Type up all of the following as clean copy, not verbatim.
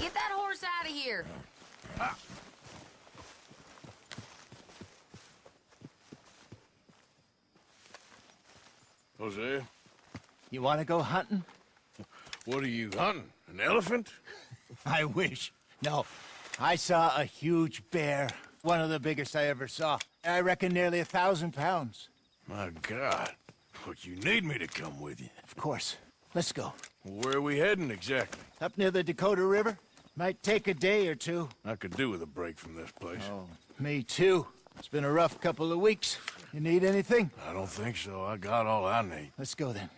Get that horse out of here. Jose, You want to go hunting? what are you hunting? An elephant? I wish. No. I saw a huge bear. One of the biggest I ever saw. I reckon nearly 1,000 pounds. My God. But you need me to come with you. Of course. Let's go. Where are we heading exactly? Up near the Dakota River. Might take a day or two. I could do with a break from this place. Oh, me too. It's been a rough couple of weeks. You need anything? I don't think so. I got all I need. Let's go then.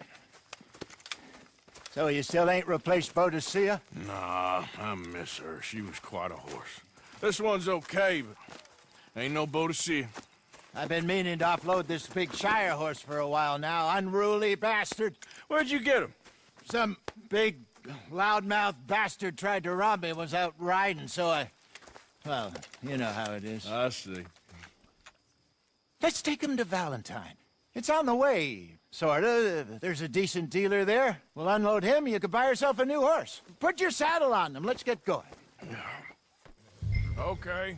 So you still ain't replaced Boadicea? Nah, I miss her. She was quite a horse. This one's okay, but ain't no Boadicea. I've been meaning to offload this big Shire horse for a while now. Unruly bastard. Where'd you get him? Some big, loudmouth bastard tried to rob me, was out riding, so I... Well, you know how it is. I see. Let's take him to Valentine. It's on the way, sorta. There's a decent dealer there. We'll unload him, you could buy yourself a new horse. Put your saddle on them, let's get going. Okay.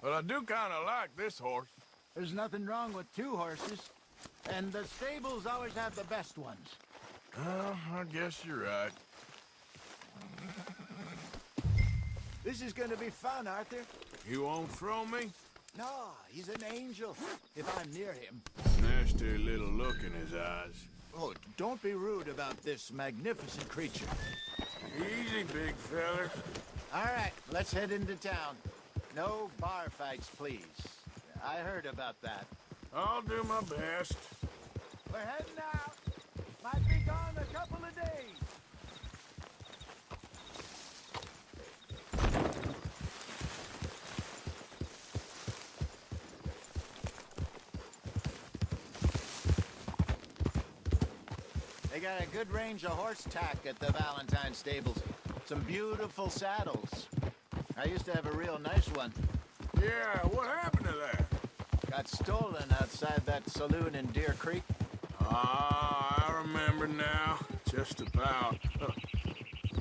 But I do kind of like this horse. There's nothing wrong with two horses, and the stables always have the best ones. Well, I guess you're right. This is gonna be fun, Arthur. You won't throw me? No, he's an angel, if I'm near him. Nasty little look in his eyes. Oh, don't be rude about this magnificent creature. Easy, big feller. All right, let's head into town. No bar fights, please. I heard about that. I'll do my best. We're heading out. Might be gone a couple of days. They got a good range of horse tack at the Valentine stables. Some beautiful saddles. I used to have a real nice one. Yeah, what happened to that? Got stolen outside that saloon in Deer Creek. Ah, I remember now. Just about.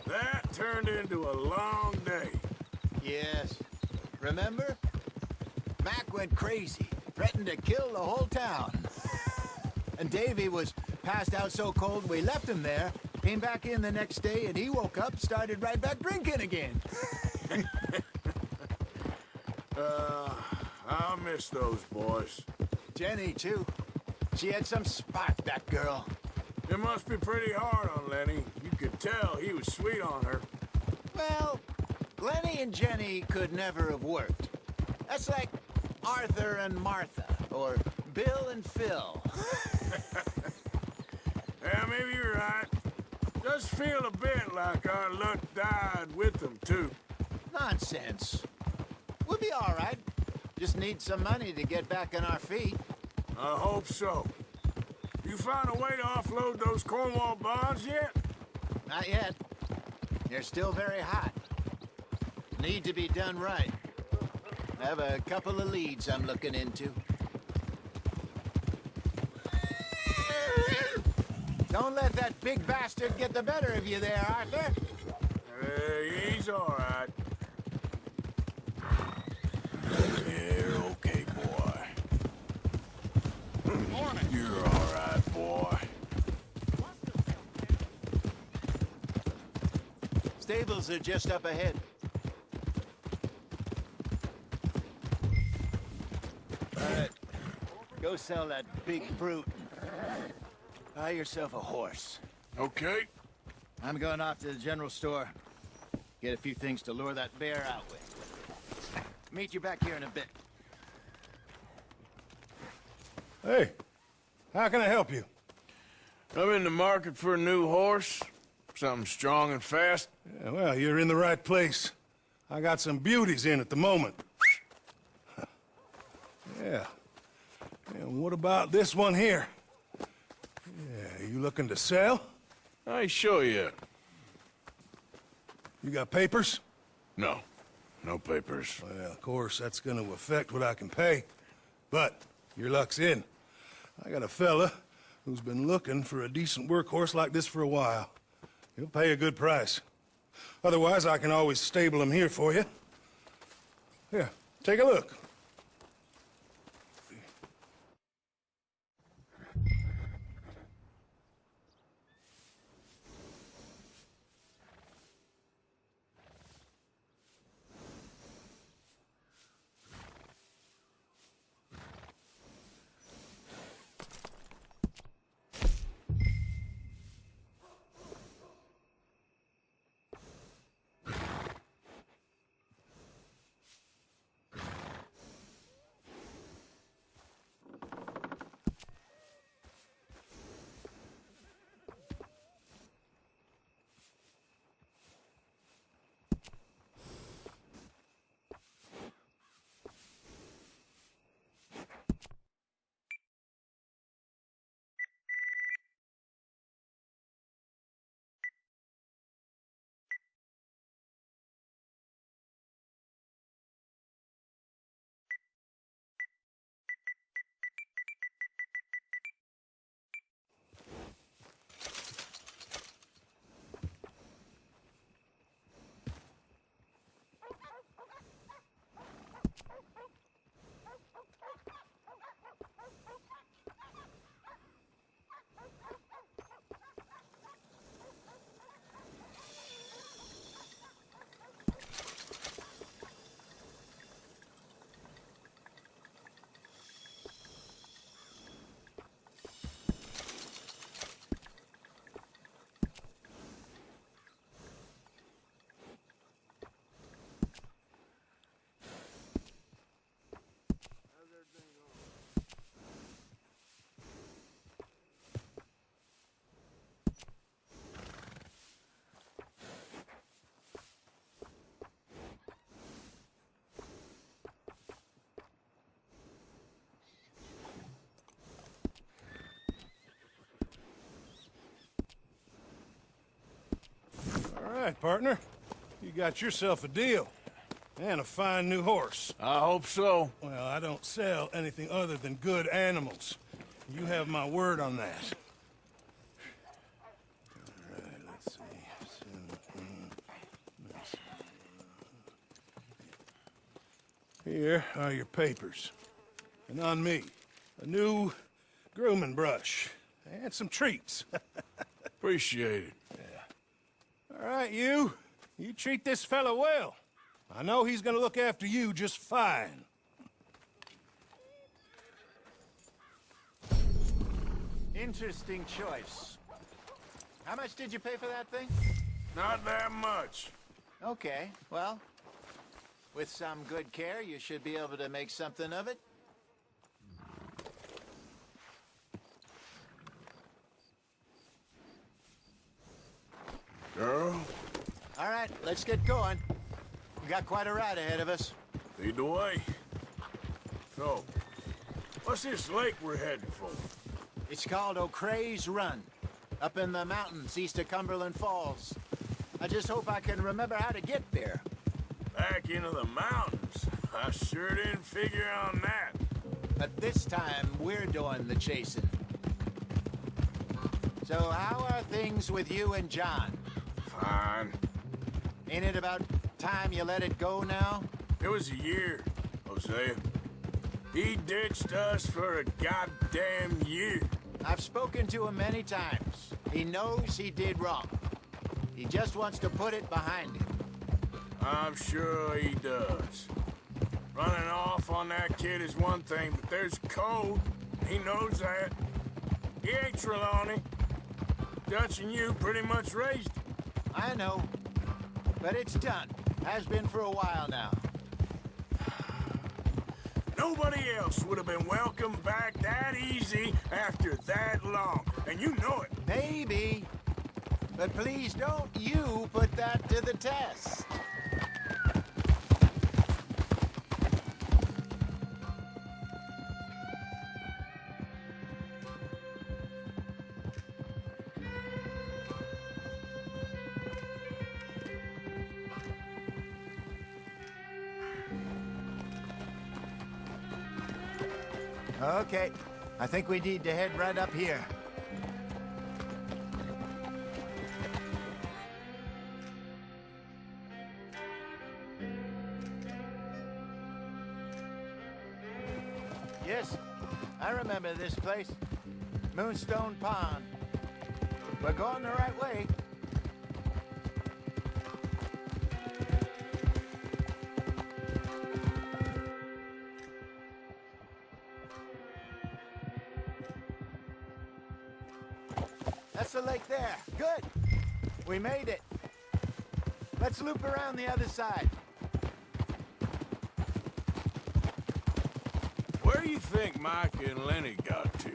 That turned into a long day. Yes. Remember? Mac went crazy, threatened to kill the whole town. And Davy was passed out so cold we left him there, came back in the next day, and he woke up, started right back drinking again. I'll miss those boys. Jenny, too. She had some spark, that girl. It must be pretty hard on Lenny. You could tell he was sweet on her. Well, Lenny and Jenny could never have worked. That's like Arthur and Martha, or Bill and Phil. Yeah, maybe you're right. Does feel a bit like our luck died with them, too. Nonsense. We'll be all right. Just need some money to get back on our feet. I hope so. You found a way to offload those Cornwall bonds yet? Not yet. They're still very hot. Need to be done right. I have a couple of leads I'm looking into. Don't let that big bastard get the better of you there, Arthur. He's all right. You're okay, boy. You're all right, boy. Stables are just up ahead. All right. Go sell that big brute. Buy yourself a horse. Okay. I'm going off to the general store. Get a few things to lure that bear out with. Meet you back here in a bit. Hey, how can I help you? I'm in the market for a new horse. Something strong and fast. Yeah, well, you're in the right place. I got some beauties in at the moment. Yeah. And what about this one here? Yeah, you looking to sell? I ain't sure yet. You got papers? No. No papers. Well, of course, that's gonna affect what I can pay. But your luck's in. I got a fella who's been looking for a decent workhorse like this for a while. He'll pay a good price. Otherwise, I can always stable them here for you. Here, take a look. All right, partner. You got yourself a deal. And a fine new horse. I hope so. Well, I don't sell anything other than good animals. You have my word on that. All right, let's see. Here are your papers. And on me, a new grooming brush. And some treats. Appreciate it. All right, you. You treat this fella well. I know he's gonna look after you just fine. Interesting choice. How much did you pay for that thing? Not that much. Okay, well, with some good care, you should be able to make something of it. Girl, All right, let's get going. We got quite a ride ahead of us. lead the way. So, what's this lake we're heading for? It's called O'Creagh's Run, up in the mountains east of Cumberland Falls. I just hope I can remember how to get there. Back into the mountains. I sure didn't figure on that. But this time, we're doing the chasing. So how are things with you and John? Fine. Ain't it about time you let it go now? It was a year, Hosea. He ditched us for a goddamn year. I've spoken to him many times. He knows he did wrong. He just wants to put it behind him. I'm sure he does. Running off on that kid is one thing, but there's code. He knows that. He ain't Trelawney. Dutch and you pretty much raised him. I know. But it's done. Has been for a while now. Nobody else would have been welcomed back that easy after that long. And you know it. Maybe. But please don't you put that to the test. Okay, I think we need to head right up here. Yes, I remember this place. Moonstone Pond. We're going the right way. That's the lake there. Good. We made it. Let's loop around the other side. Where do you think Micah and Lenny got to?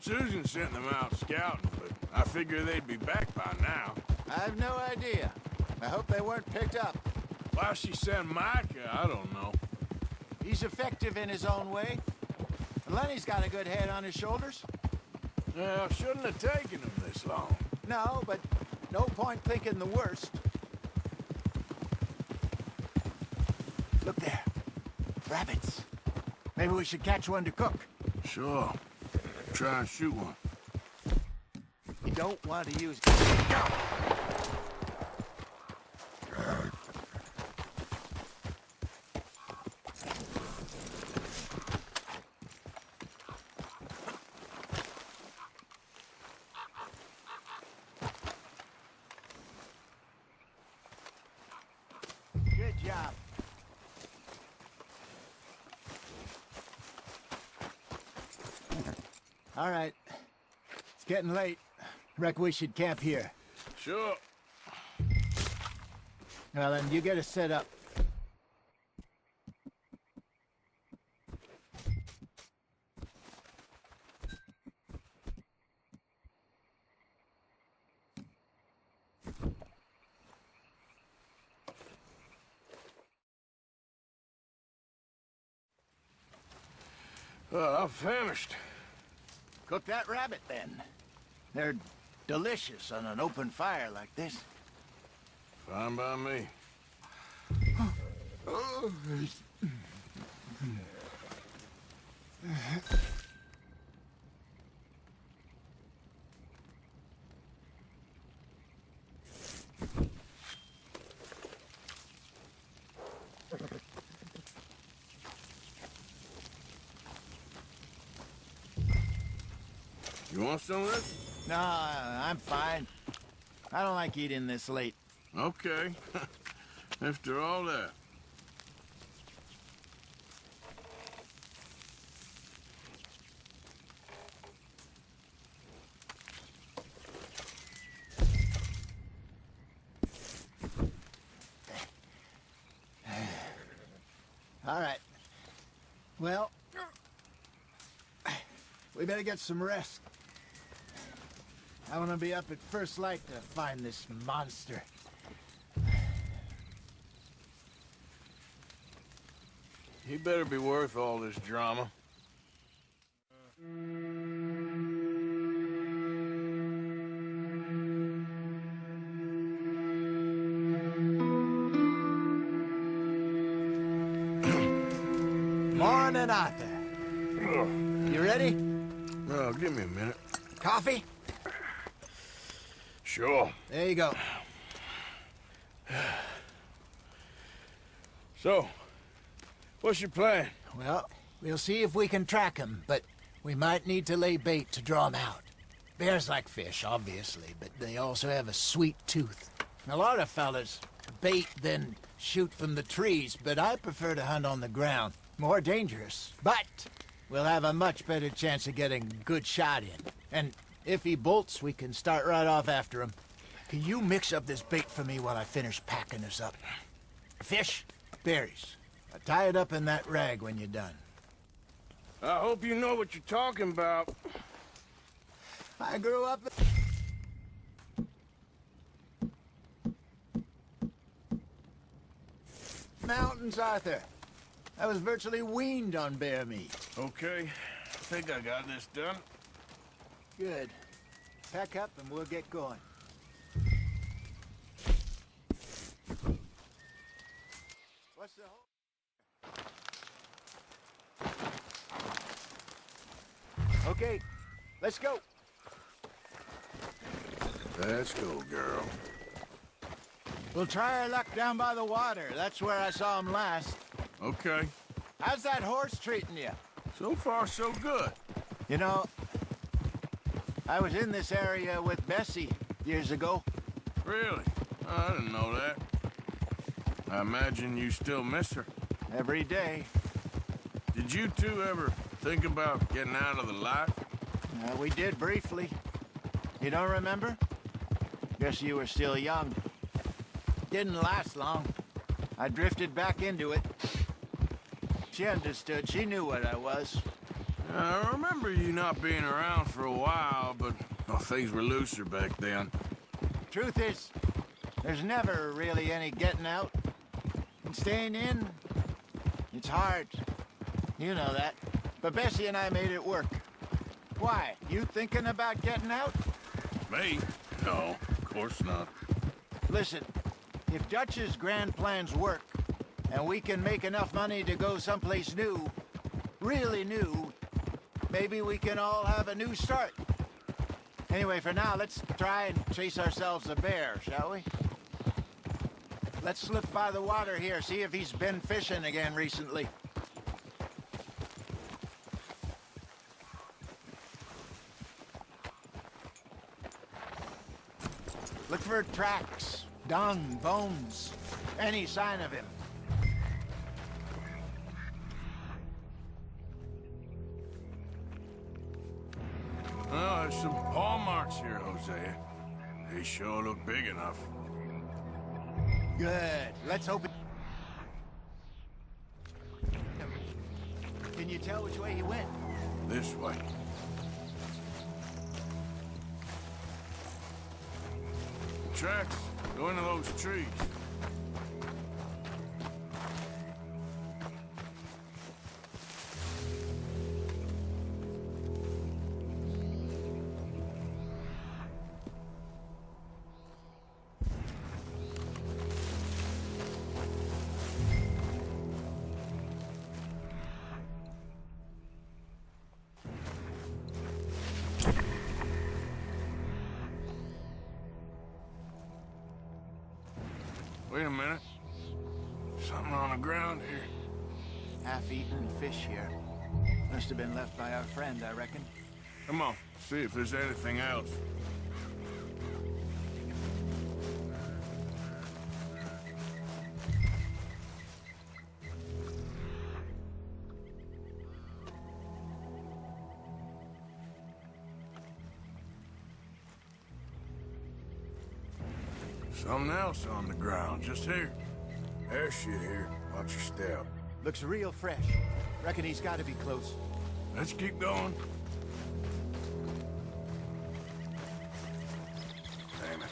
Susan sent them out scouting, but I figure they'd be back by now. I have no idea. I hope they weren't picked up. Why she sent Micah, I don't know. He's effective in his own way. Lenny's got a good head on his shoulders. Well, shouldn't have taken him this long. No, but no point thinking the worst. Look there. Rabbits. Maybe we should catch one to cook. Sure. Try and shoot one. You don't want to use... Good job. All right. It's getting late. Reckon we should camp here. Sure. Well, then, you get us set up. Well, I'm famished. Cook that rabbit, then. They're delicious on an open fire like this. Fine by me. You want some of this? No, I'm fine. I don't like eating this late. Okay. After all that. All right. Well, we better get some rest. I want to be up at first light to find this monster. He better be worth all this drama. Morning, Arthur. You ready? Well, give me a minute. Coffee? Sure. There you go. So, what's your plan? Well, we'll see if we can track him, but we might need to lay bait to draw him out. Bears like fish, obviously, but they also have a sweet tooth. A lot of fellas bait, then shoot from the trees, but I prefer to hunt on the ground. More dangerous, but we'll have a much better chance of getting a good shot in. And if he bolts, we can start right off after him. Can you mix up this bait for me while I finish packing this up? Fish, berries. Tie it up in that rag when you're done. I hope you know what you're talking about. I grew up... Mountains, Arthur. I was virtually weaned on bear meat. Okay, I think I got this done. Good. Pack up and we'll get going. What's the whole... Okay, let's go. Let's go, girl. We'll try our luck down by the water. That's where I saw him last. Okay. How's that horse treating you? So far, so good. You know, I was in this area with Bessie years ago. Really? Oh, I didn't know that. I imagine you still miss her. Every day. Did you two ever think about getting out of the life? We did briefly. You don't remember? Guess you were still young. Didn't last long. I drifted back into it. She understood. She knew what I was. I remember you not being around for a while, but things were looser back then. Truth is, there's never really any getting out. And staying in, it's hard. You know that. But Bessie and I made it work. Why? You thinking about getting out? Me? No, of course not. Listen, if Dutch's grand plans work, and we can make enough money to go someplace new, really new, maybe we can all have a new start. Anyway, for now, let's try and chase ourselves a bear, shall we? Let's slip by the water here, see if he's been fishing again recently. Look for tracks, dung, bones, any sign of him. Well, there's some paw marks here, Hosea. They sure look big enough. Good. Let's hope it... Can you tell which way he went? This way. Tracks go into those trees. Wait a minute. Something on the ground here. Half-eaten fish here. Must have been left by our friend, I reckon. Come on, see if there's anything else. Something else on the ground, just here. There's shit here. Watch your step. Looks real fresh. Reckon he's got to be close. Let's keep going. Damn it.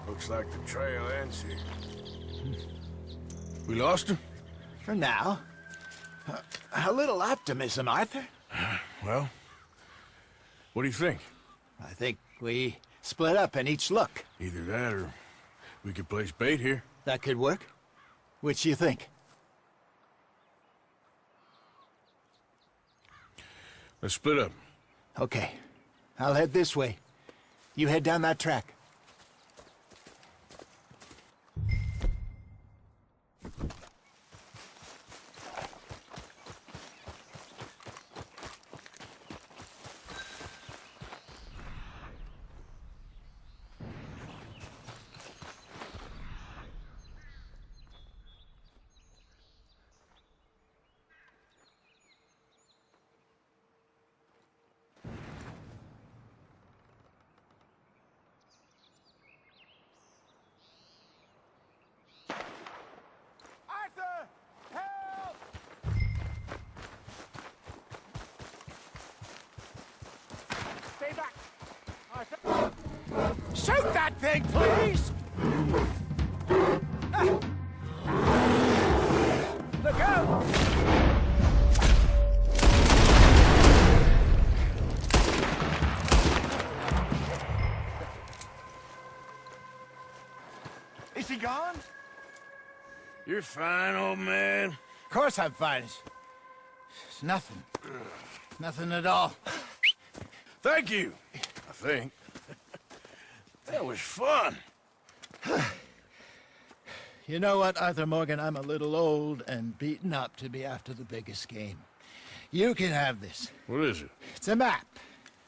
Looks like the trail ends here. We lost him? For now. A little optimism, Arthur. Well, what do you think? I think we split up and each look. Either that or we could place bait here. That could work. Which you think? Let's split up. Okay. I'll head this way. You head down that track. Shoot that thing, please! Look out! Is he gone? You're fine, old man. Of course I'm fine. It's nothing. Nothing at all. Thank you, I think. That was fun. You know what, Arthur Morgan? I'm a little old and beaten up to be after the biggest game. You can have this. What is it? It's a map.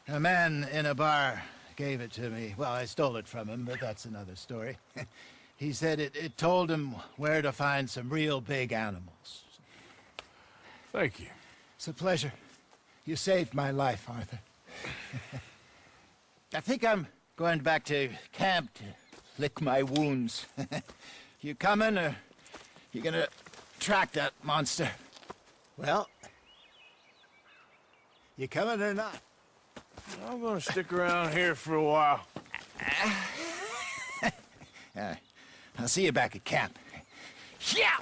A man in a bar gave it to me. Well, I stole it from him, but that's another story. He said it told him where to find some real big animals. Thank you. It's a pleasure. You saved my life, Arthur. I think I'm going back to camp to lick my wounds. You coming, or you gonna track that monster? Well, you coming or not? I'm gonna stick around here for a while. All right. I'll see you back at camp. Yeah!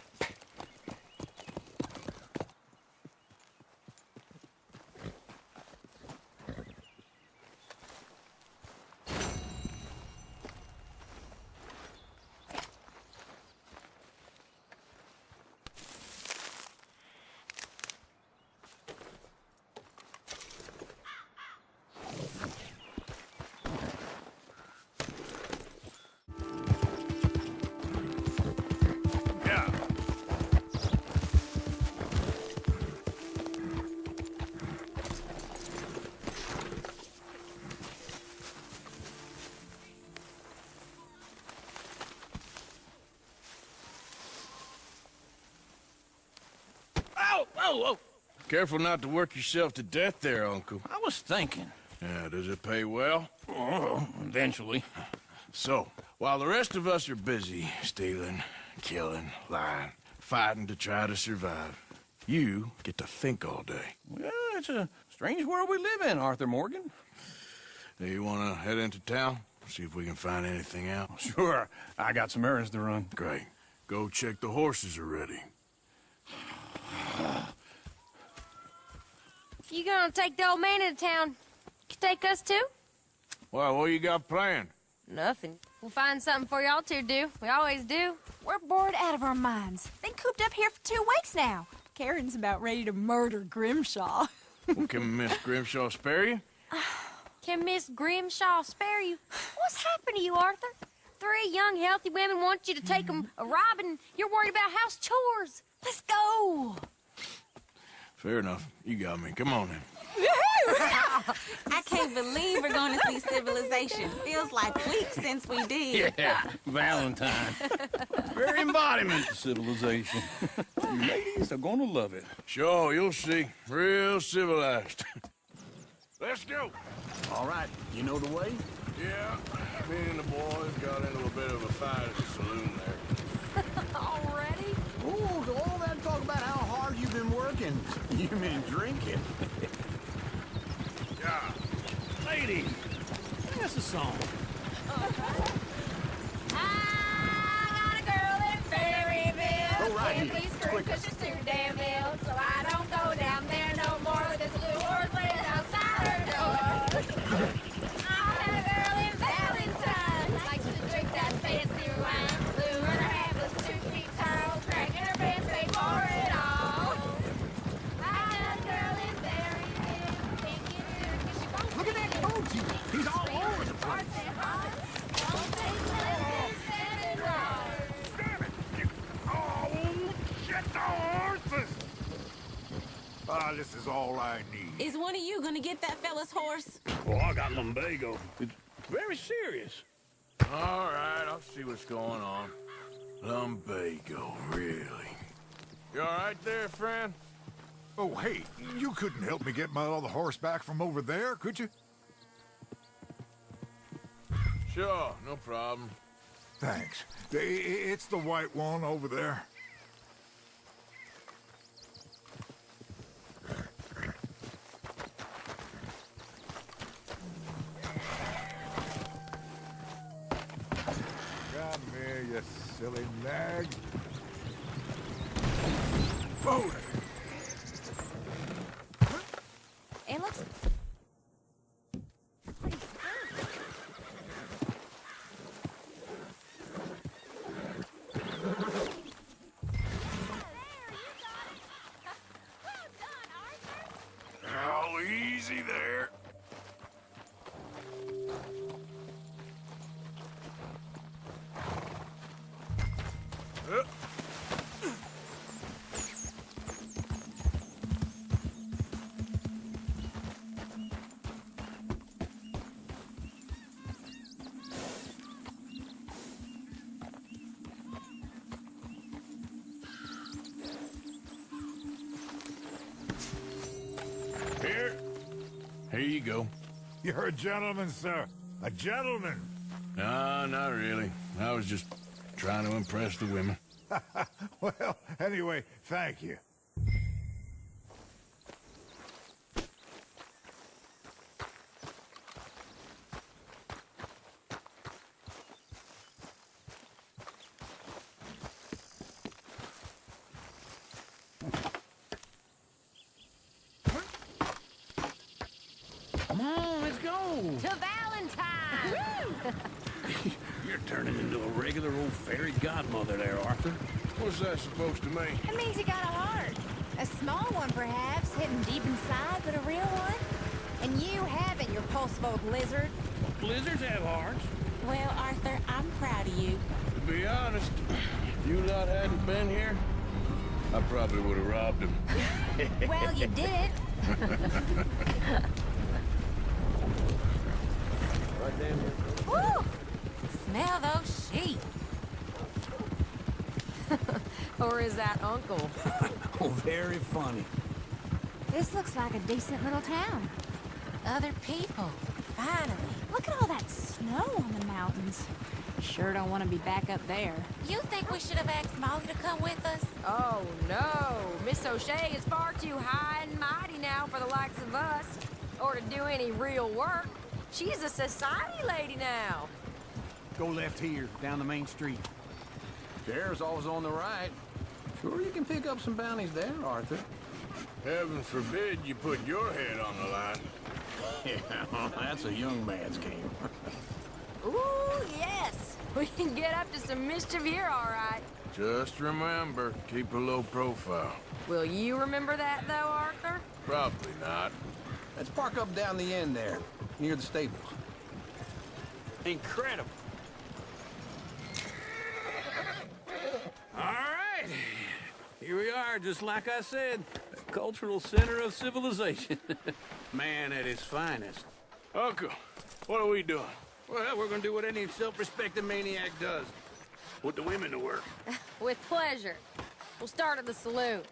Whoa! Careful not to work yourself to death there, Uncle. I was thinking. Yeah, does it pay well? Oh, eventually. So, while the rest of us are busy stealing, killing, lying, fighting to try to survive, you get to think all day. Well, it's a strange world we live in, Arthur Morgan. Do you want to head into town? See if we can find anything out? Sure, I got some errands to run. Great. Go check the horses are ready. You gonna take the old man into town? You take us too? Well, what you got planned? Nothing. We'll find something for y'all to do. We always do. We're bored out of our minds. Been cooped up here for 2 weeks now. Karen's about ready to murder Grimshaw. Well, can Miss Grimshaw spare you? Can Miss Grimshaw spare you? What's happened to you, Arthur? 3 young, healthy women want you to take them a robbing. You're worried about house chores. Let's go. Fair enough. You got me. Come on then. I can't believe we're going to see civilization. Feels like weeks since we did. Yeah, Valentine. Very embodiment of civilization. You ladies are gonna love it. Sure, you'll see. Real civilized. Let's go. All right, you know the way? Yeah, me and the boys got into a bit of a fight at the saloon there. Already? Ooh, so all that talk about how hard you've been working. You mean drinking? Yeah. Ladies, sing us a song. I got a girl in Ferryville. Go right Can't here. be screwed 'cause she's too damn ill. So I don't go down there no more with this blue horse laid outside her door. I had a girl in Valentine. Likes to drink that fancy wine. Blue in her hand was 2 feet tall. Cracking her pants paid for it all. I had a girl in Ferryville. Can't get her 'cause she won't Look at that sit. coat. He's all over the place. Hearts and hearts. Don't take less than 7 rods. Damn it! Oh, shit, the horses! Ah, this is all I need. Is one of you going to get that fella's horse? Oh, I got lumbago. It's very serious. All right, I'll see what's going on. Lumbago, really? You all right there, friend? Oh, hey, you couldn't help me get my other horse back from over there, could you? Sure, no problem. Thanks. It's the white one over there. Come here, you silly nag. Oh, It looks... Oh, easy there. Here you go. You're a gentleman, sir. A gentleman. No, not really. I was just trying to impress the women. Well, anyway, thank you. Come on, let's go. To Valentine! You're turning into a regular old fairy godmother there, Arthur. What's that supposed to mean? It means you got a heart. A small one, perhaps, hidden deep inside, but a real one. And you haven't, your pulse-folk lizard. Blizzards have hearts. Well, Arthur, I'm proud of you. To be honest, if you lot hadn't been here, I probably would have robbed him. Well, you did it. Woo! Smell those sheep. Or is that Uncle? Oh, very funny. This looks like a decent little town. Other people. Finally. Look at all that snow on the mountains. Sure don't want to be back up there. You think we should have asked Molly to come with us? Oh, no. Miss O'Shea is far too high and mighty now for the likes of us. Or to do any real work. She's a society lady now. Go left here, down the main street. There's always on the right. Sure you can pick up some bounties there, Arthur. Heaven forbid you put your head on the line. Yeah, that's a young man's game. Ooh, yes. We can get up to some mischief here, all right. Just remember, keep a low profile. Will you remember that, though, Arthur? Probably not. Let's park up down the end there, near the stables. Incredible. All right. Here we are, just like I said. The cultural center of civilization. Man at his finest. Uncle, what are we doing? Well, we're gonna do what any self-respecting maniac does. Put the women to work. With pleasure. We'll start at the saloon.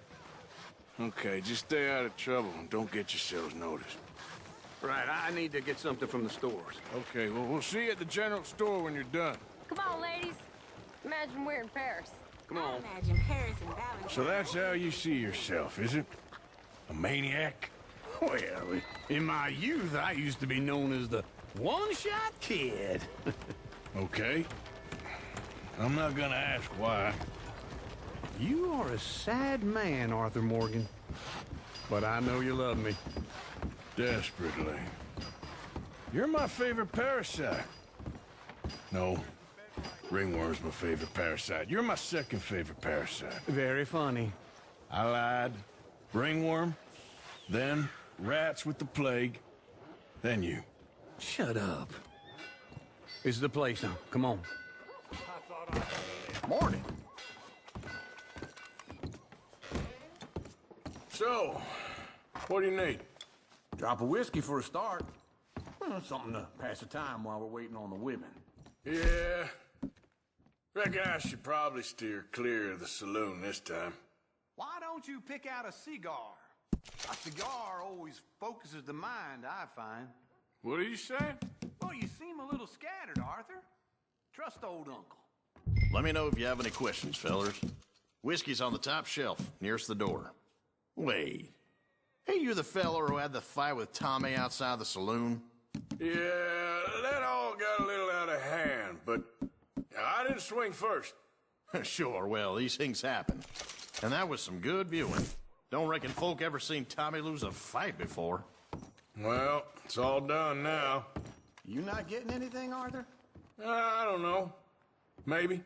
Okay, just stay out of trouble and don't get yourselves noticed. Right, I need to get something from the stores. Okay, well, we'll see you at the general store when you're done. Come on, ladies. Imagine we're in Paris. Come on. Imagine Paris and Valentine. So that's how you see yourself, is it? A maniac? Well, in my youth, I used to be known as the one-shot kid. Okay. I'm not gonna ask why. You are a sad man, Arthur Morgan. But I know you love me. Desperately. You're my favorite parasite. No. Ringworm's my favorite parasite. You're my second favorite parasite. Very funny. I lied. Ringworm. Then rats with the plague. Then you. Shut up. This is the place now. Come on. Morning. So, what do you need? Drop of whiskey for a start. Well, something to pass the time while we're waiting on the women. Yeah. Reckon I should probably steer clear of the saloon this time. Why don't you pick out a cigar? A cigar always focuses the mind, I find. What are you saying? Oh, you seem a little scattered, Arthur. Trust old uncle. Let me know if you have any questions, fellers. Whiskey's on the top shelf, nearest the door. Wait. Hey, you the feller who had the fight with Tommy outside the saloon? Yeah, that all got a little out of hand, but I didn't swing first. Sure, well, these things happen. And that was some good viewing. Don't reckon folk ever seen Tommy lose a fight before. Well, it's all done now. You not getting anything, Arthur? I don't know. Maybe.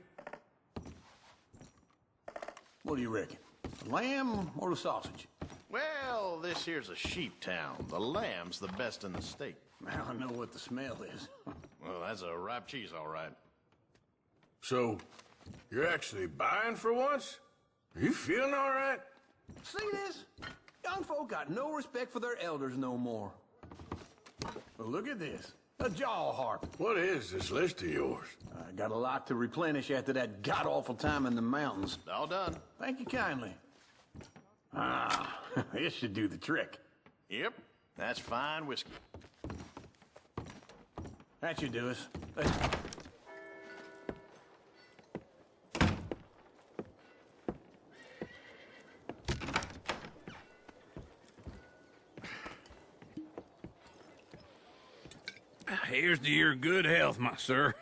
What do you reckon? The lamb or the sausage? Well, this here's a sheep town. The lamb's the best in the state. Now I know what the smell is. Well, that's a ripe cheese, all right. So, you're actually buying for once? Are you feeling all right? See this? Young folk got no respect for their elders no more. Well, look at this. A jaw harp. What is this list of yours? I got a lot to replenish after that god-awful time in the mountains. All done. Thank you kindly. Ah, this should do the trick. Yep. That's fine whiskey. That should do us. Here's to your good health, my sir.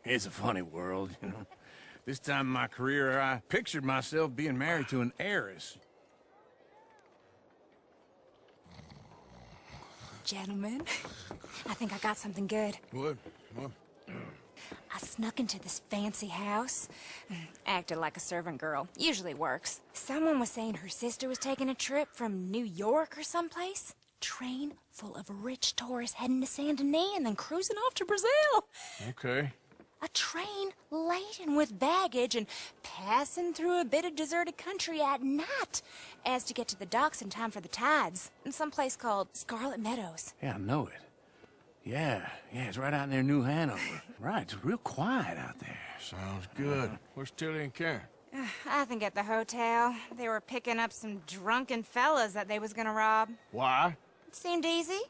It's a funny world, you know. This time in my career, I pictured myself being married to an heiress. Gentlemen, I think I got something good. What? I snuck into this fancy house. Acted like a servant girl. Usually works. Someone was saying her sister was taking a trip from New York or someplace. Train full of rich tourists heading to Saint Denis and then cruising off to Brazil. Okay. A train laden with baggage and passing through a bit of deserted country at night as to get to the docks in time for the tides in some place called Scarlet Meadows. Yeah, I know it. Yeah, it's right out near New Hanover. Right, it's real quiet out there. Sounds good. Where's Tilly and Karen? I think at the hotel. They were picking up some drunken fellas that they was gonna rob. Why? It seemed easy.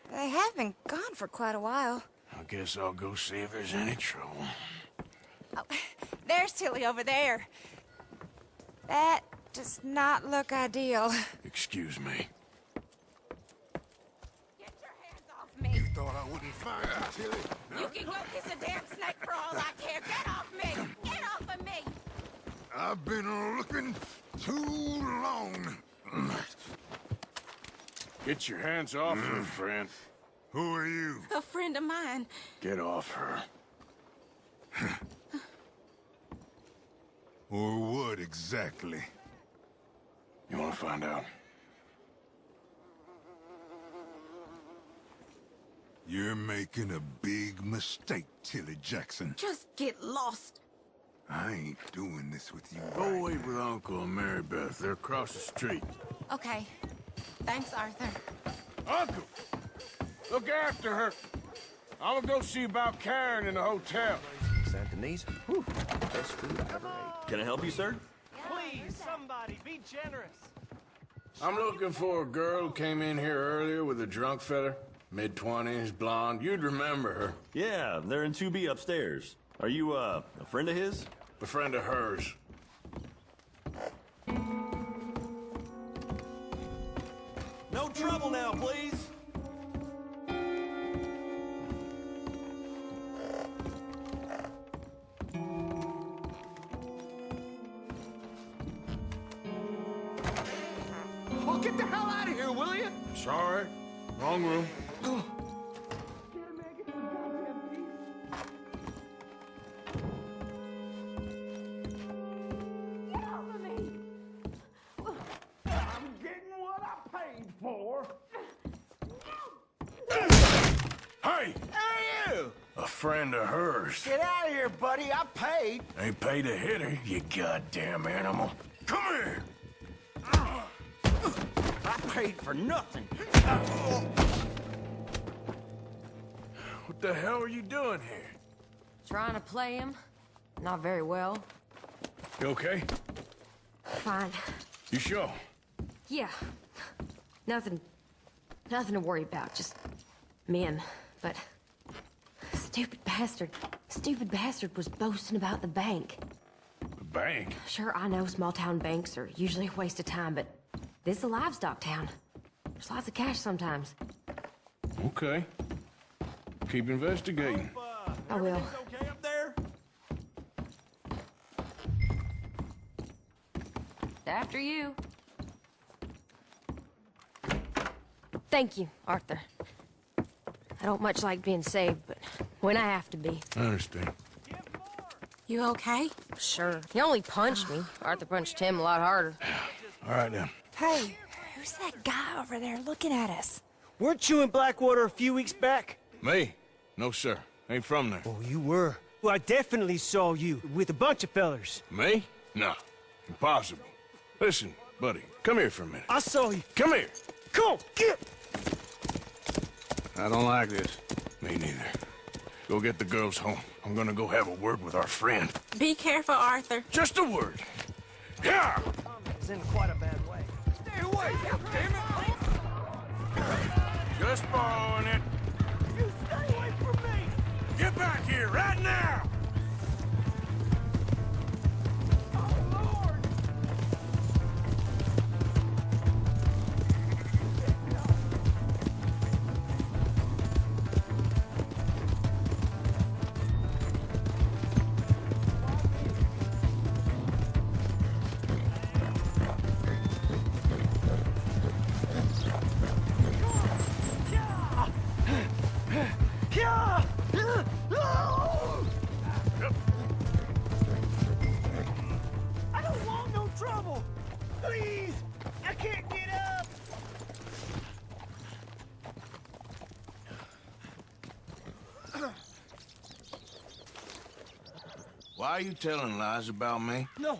They have been gone for quite a while. I guess I'll go see if there's any trouble. Oh, there's Tilly over there. That does not look ideal. Excuse me. Get your hands off me. You thought I wouldn't find you, Tilly? You can go kiss a damn snake for all I care. Get off me! Get off of me! I've been looking too long. Get your hands off her, friend. Who are you? A friend of mine. Get off her. Or what exactly? You want to find out? You're making a big mistake, Tilly Jackson. Just get lost. I ain't doing this with you. Go wait with Uncle and Mary Beth. They're across the street. Okay. Thanks, Arthur. Uncle! Look after her. I'm gonna go see about Karen in the hotel. Saint Denis? Whew, best food I ever ate. Can I help you, sir? Please, somebody, be generous. I'm looking for a girl who came in here earlier with a drunk fella. Mid-20s, blonde. You'd remember her. Yeah, they're in 2B upstairs. Are you, a friend of his? A friend of hers. No trouble now, please. Well, get the hell out of here, will you? Sorry. Wrong room. I'm getting what I paid for. Hey! Hey, you! A friend of hers. Get out of here, buddy. I paid. Ain't paid to hit her, you goddamn animal. Come here! I paid for nothing. What the hell are you doing here? Trying to play him. Not very well. You okay? Fine. You sure? Yeah. Nothing to worry about. Just men. But stupid bastard was boasting about the bank. The bank? Sure, I know small town banks are usually a waste of time, but this is a livestock town. There's lots of cash sometimes. Okay. Keep investigating. I will. Everything's okay up there? After you. Thank you, Arthur. I don't much like being saved, but when I have to be. I understand. You okay? Sure. He only punched me. Arthur punched him a lot harder. All right, now. Hey, who's that guy over there looking at us? Weren't you in Blackwater a few weeks back? Me? No, sir. Ain't from there. Oh, you were. Well, I definitely saw you with a bunch of fellers. Me? No. Impossible. Listen, buddy, come here for a minute. I saw you. Come here. Come on, get! I don't like this. Me neither. Go get the girls home. I'm gonna go have a word with our friend. Be careful, Arthur. Just a word. Yeah! Is in quite a bad way. Stay away! Damn it! Just borrowing it. You stay away from me! Get back here right now! I don't want no trouble! Please! I can't get up! Why are you telling lies about me? No!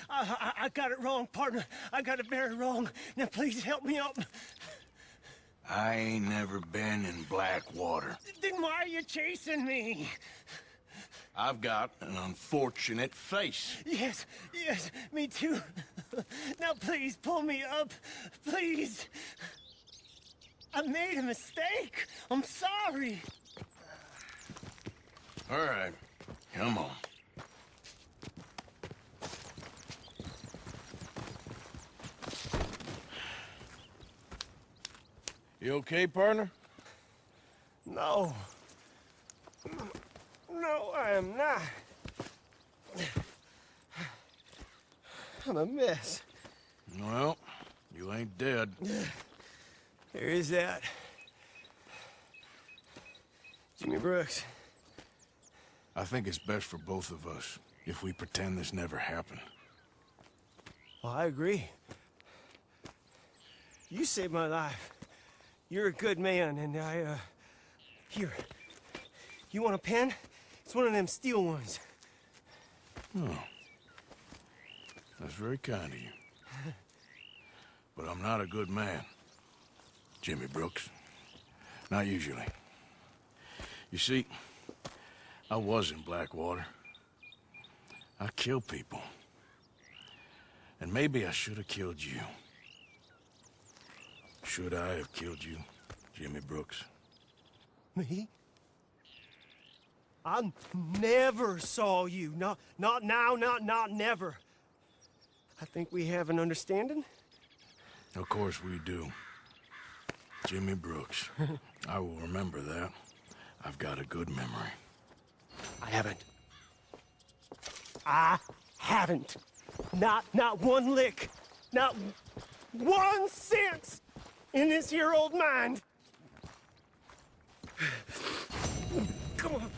I got it wrong, partner. I got it very wrong. Now please help me up. I ain't never been in Blackwater. Then why are you chasing me? I've got an unfortunate face. Yes, me too. Now please pull me up, please. I made a mistake. I'm sorry. All right, come on. You okay, partner? No. No, I am not. I'm a mess. Well, you ain't dead. There is that. Jimmy Brooks. I think it's best for both of us if we pretend this never happened. Well, I agree. You saved my life. You're a good man, and here. You want a pen? It's one of them steel ones. Oh. That's very kind of you. But I'm not a good man, Jimmy Brooks. Not usually. You see, I was in Blackwater. I kill people. And maybe I should have killed you. Should I have killed you, Jimmy Brooks? Me? I never saw you. Not now, not never. I think we have an understanding. Of course we do. Jimmy Brooks. I will remember that. I've got a good memory. I haven't. Not one lick. Not 1 cent in this here old mind. Come on.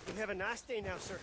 You have a nice day now, sir.